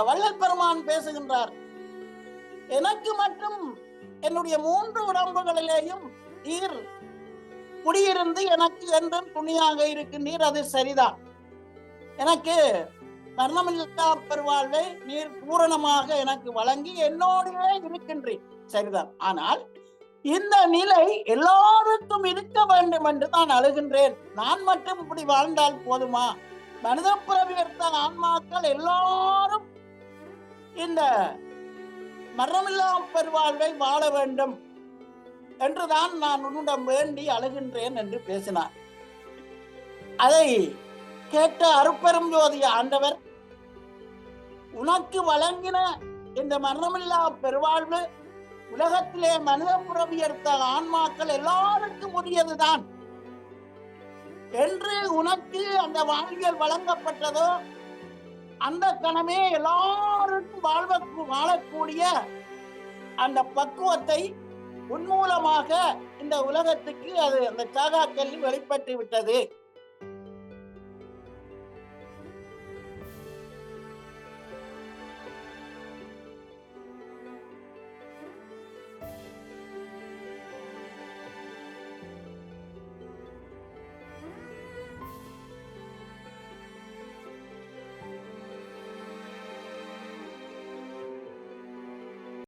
வள்ளல் பெருமான் பேசுகின்றார். எனக்கு மற்றும் என்னுடைய 3 உடம்புகளிலேயும் நீர் குடியிருந்து எனக்கு என்றும் துணியாக இருக்கின்றீர். அது சரிதான். எனக்கு மரணமில்லா பெருவாழ்வை நீர் பூரணமாக எனக்கு வழங்கி என்னோடவே இருக்கின்றேன். சரிதான். ஆனால் இந்த நிலை எல்லாருக்கும் இருக்க வேண்டும் என்று நான் அழுகின்றேன். நான் மட்டும் இப்படி வாழ்ந்தால் போதுமா? மனித பிறவி எடுத்த ஆன்மாக்கள் எல்லாரும் இந்த மரணமில்லா பெருவாழ்வை வாழ வேண்டும் என்றுதான் நான் உன்னிடம் வேண்டி அழுகின்றேன் என்று பேசினார். அதை கேட்ட அருட்பெரும் ஜோதி ஆண்டவர், உனக்கு வழங்கின இந்த மரணமில்லா பெருவாழ்வு உலகத்திலே மனித பிறவி எடுத்த ஆன்மாக்கள் எல்லாருக்கும் உரியதுதான் என்று உனக்கு அந்த வாழ்வியல் வழங்கப்பட்டதோ அந்த கணமே எல்லாருக்கும் வாழக்கூடிய அந்த பக்குவத்தை உன்மூலமாக இந்த உலகத்துக்கு அது அந்த சாகா கல்வி வெளிப்பட்டு விட்டது.